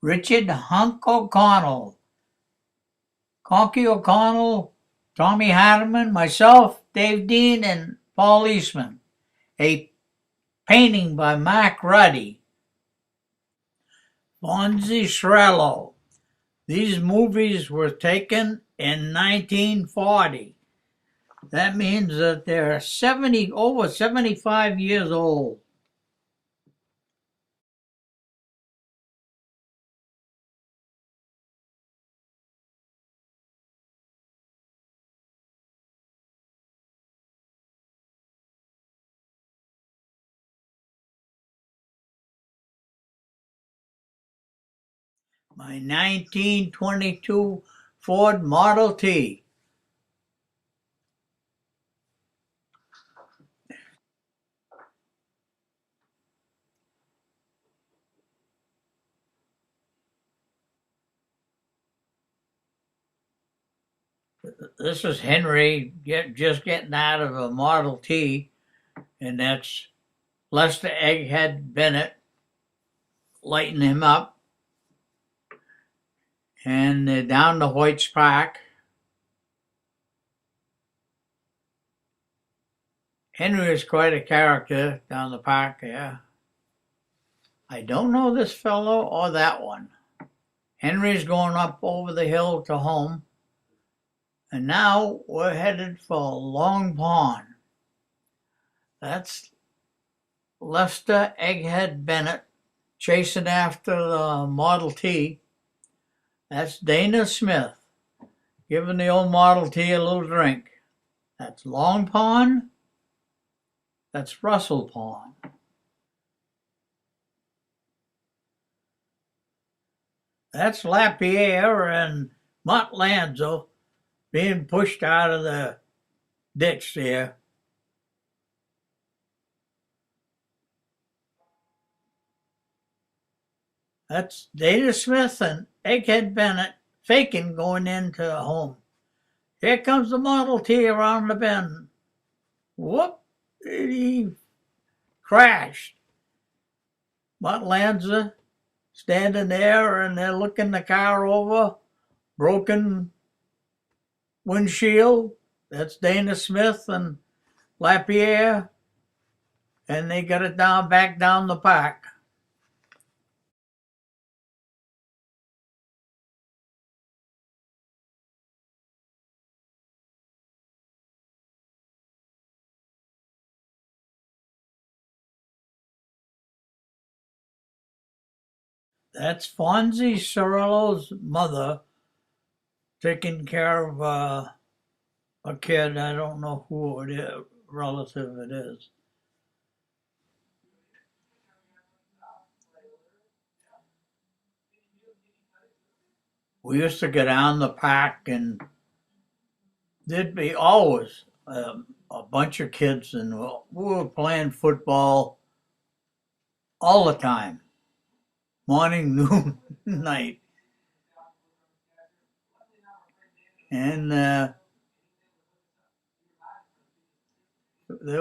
Richard Hunk O'Connell, Conky O'Connell, Tommy Hardiman, myself, Dave Dean, and Paul Eastman. A painting by Mark Ruddy. Fonzie Shirello. These movies were taken in 1940. That means that they're over 75 years old. My 1922 Ford Model T. This is Henry just getting out of a Model T, and that's Lester Egghead Bennett lighting him up. And they're down to Hoyt's Park. Henry is quite a character down the park there. I don't know this fellow or that one. Henry's going up over the hill to home. And now we're headed for Long Pond. That's Lester Egghead Bennett chasing after the Model T. That's Dana Smith giving the old Model T a little drink. That's Long Pond. That's Russell Pond. That's Lapierre and Mott Lanzo being pushed out of the ditch there. That's Dana Smith and Egghead Bennett faking going into home. Here comes the Model T around the bend. Whoop! He crashed. Mott Lanza standing there and they're looking the car over. Broken windshield. That's Dana Smith and Lapierre. And they got it back down the park. That's Fonzie Cirillo's mother taking care of a kid. I don't know who it is, relative it is. We used to go down the park and there'd be always a bunch of kids and we were playing football all the time, morning, noon, night. And there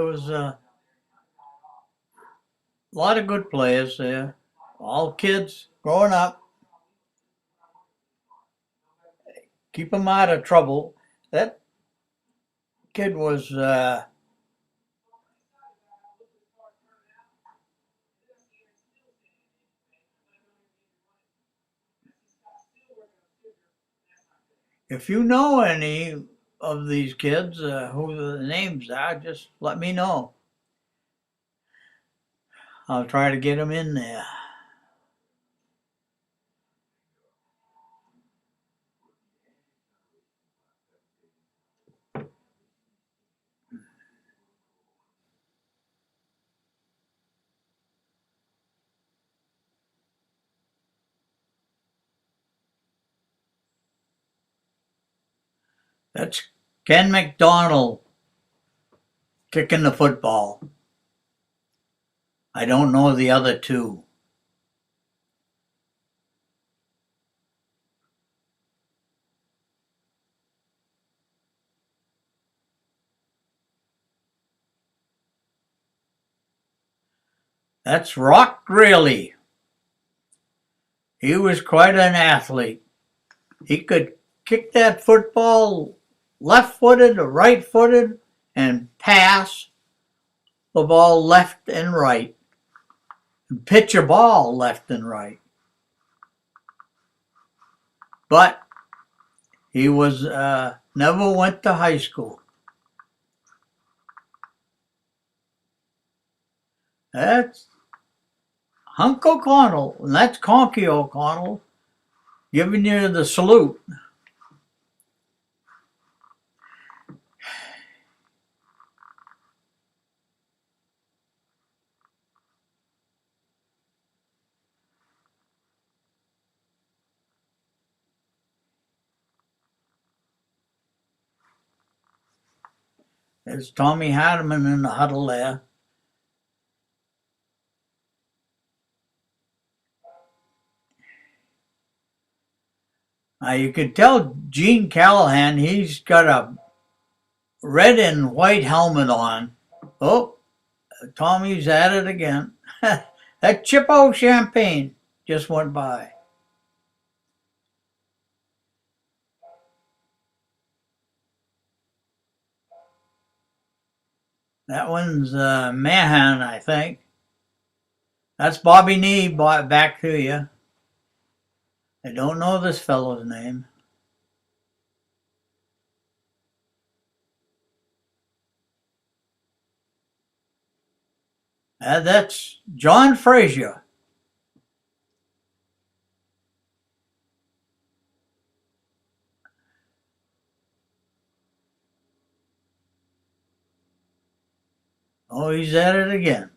was a lot of good players there, all kids growing up. Keep them out of trouble. That kid was if you know any of these kids, who the names are, just let me know. I'll try to get them in there. That's Ken McDonald kicking the football. I don't know the other two. That's Rock Greeley. He was quite an athlete. He could kick that football left-footed or right-footed and pass the ball left and right, and pitch a ball left and right. But he was never went to high school. That's Hunk O'Connell, and that's Conky O'Connell giving you the salute. There's Tommy Hardiman in the huddle there. You could tell Gene Callahan, he's got a red and white helmet on. Oh, Tommy's at it again. That Chippo champagne just went by. That one's Mahan, I think. That's Bobby Nee, back to you. I don't know this fellow's name. That's John Frazier. Oh, he's at it again.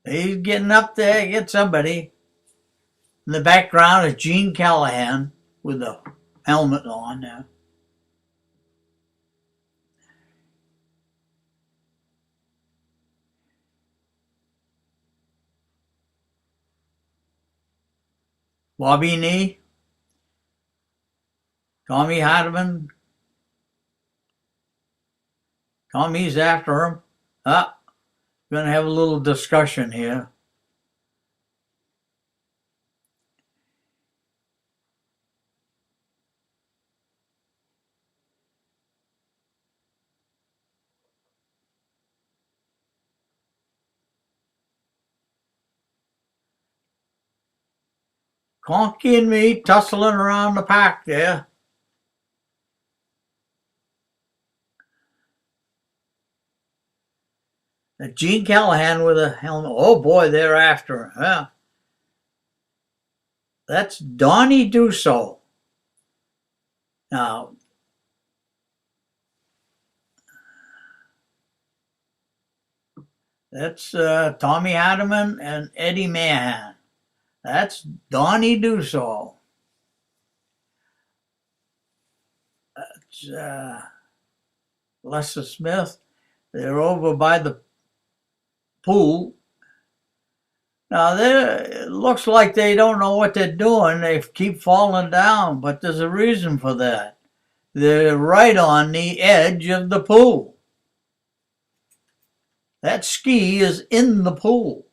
He's getting up there, get somebody. In the background is Gene Callahan with the helmet on now. Bobby Nee, Tommy Hardiman. Tommy's after him. Gonna have a little discussion here. Conky and me tussling around the park there. Gene Callahan with a helmet. Oh boy, they're after him. Yeah. That's Donnie Dusso. Now, that's Tommy Hardiman and Eddie Mahan. That's Donnie Dusso. That's Lester Smith. They're over by the pool. Now, it looks like they don't know what they're doing. They keep falling down, but there's a reason for that. They're right on the edge of the pool. That ski is in the pool.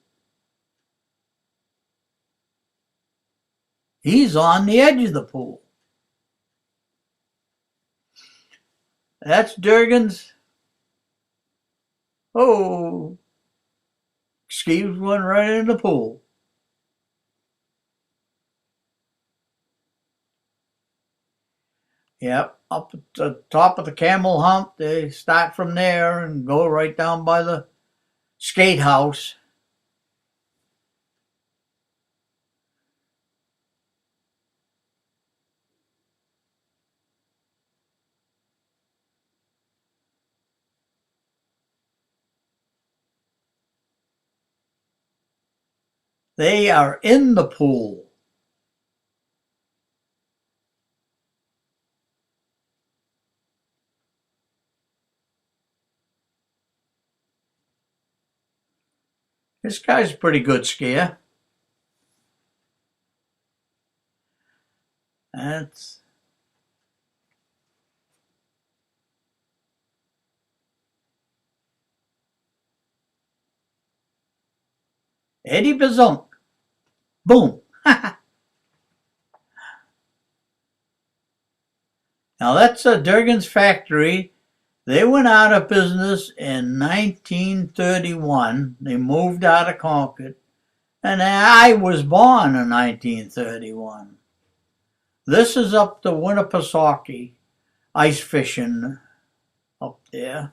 He's on the edge of the pool. That's Durgan's. Oh, skis went right in the pool. Yep, up at the top of the camel hump. They start from there and go right down by the skate house. They are in the pool. This guy's a pretty good skier. That's Eddie Bazunk. Boom. Now that's a Durgan's Factory. They went out of business in 1931. They moved out of Concord. And I was born in 1931. This is up the Winnipesaukee, ice fishing up there.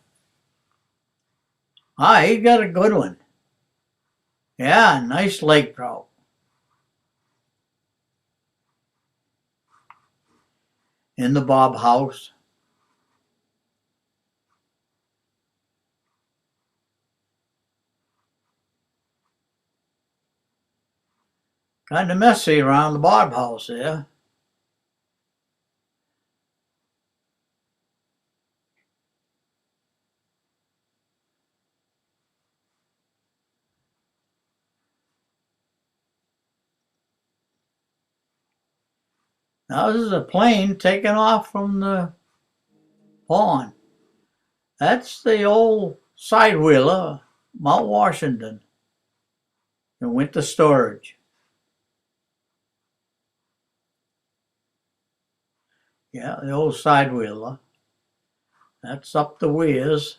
Ah, he got a good one. Yeah, nice lake trout. In the Bob house. Kind of messy around the Bob house there. Now this is a plane taking off from the pond. That's the old sidewheeler, Mount Washington. It went to storage. Yeah, the old sidewheeler. That's up the weirs.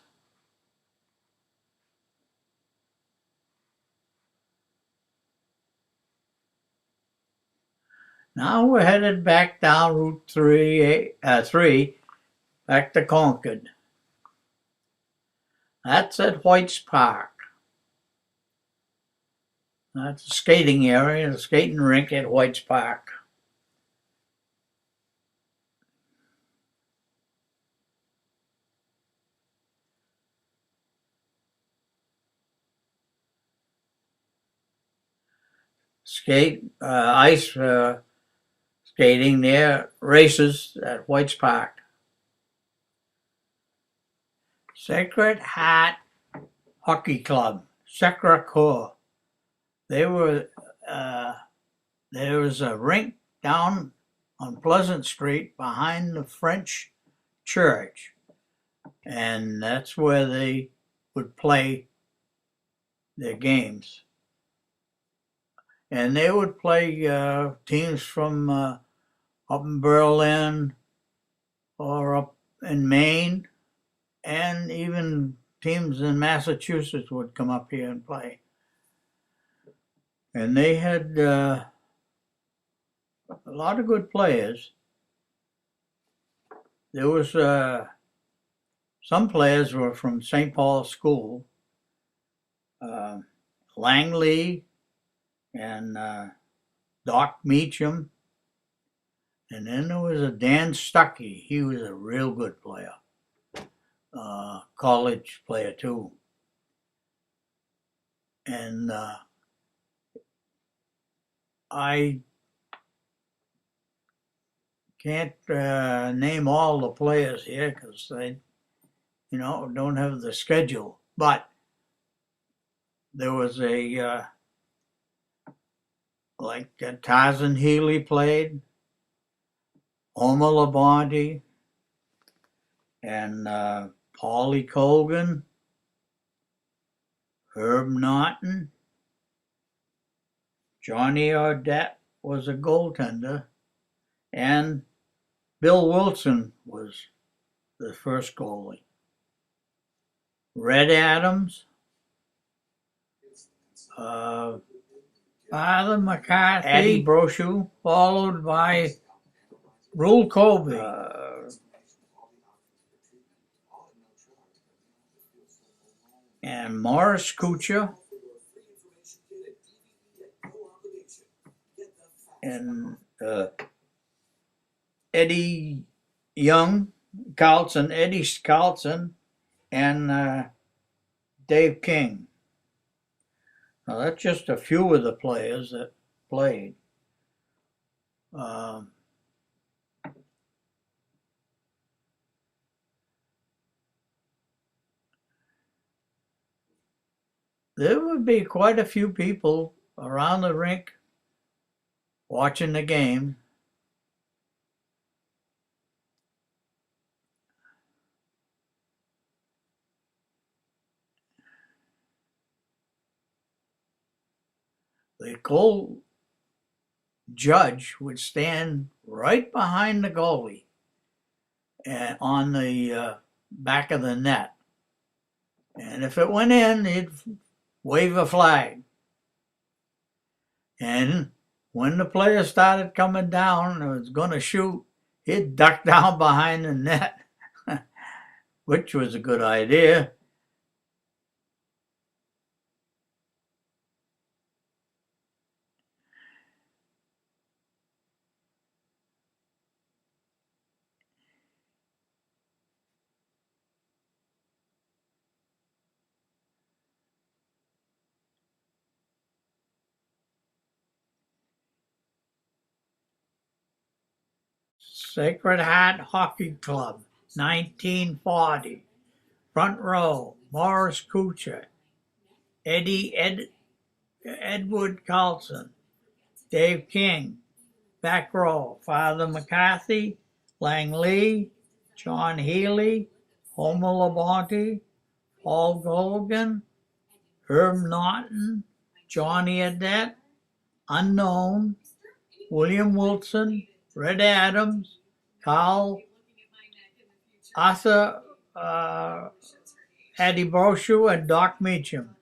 Now we're headed back down Route 3, back to Concord. That's at White's Park. That's a skating area, a skating rink at White's Park. Ice skating there, races at White's Park. Sacred Heart Hockey Club, Sacre Coeur. They were, there was a rink down on Pleasant Street behind the French church. And that's where they would play their games. And they would play teams from up in Berlin or up in Maine, and even teams in Massachusetts would come up here and play. And they had a lot of good players. There was some players were from St. Paul's School, Langley and Doc Meacham. And then there was a Dan Stuckey. He was a real good player. College player too. And I can't name all the players here because they, don't have the schedule. But there was like Tarzan Healy played, Homer Labonte, and Paulie Colgan, Herb Norton, Johnny Audette was a goaltender, and Bill Wilson was the first goalie. Red Adams, Father McCarthy, Eddie Brochu, followed by Rule Colby, and Morris Kuchar, and Eddie Young, Eddie Carlson, and Dave King. Now that's just a few of the players that played. There would be quite a few people around the rink watching the game. The judge would stand right behind the goalie and on the back of the net. And if it went in, he'd wave a flag. And when the player started coming down and was going to shoot, he'd duck down behind the net, which was a good idea. Sacred Heart Hockey Club, 1940. Front row, Morris Kuchar, Edward Carlson, Dave King. Back row, Father McCarthy, Lang Lee, John Healy, Homer Labonte, Paul Golgan, Herb Norton, Johnny Adet, Unknown, William Wilson, Red Adams, Carl, Arthur Adiboshu, and Doc Meacham.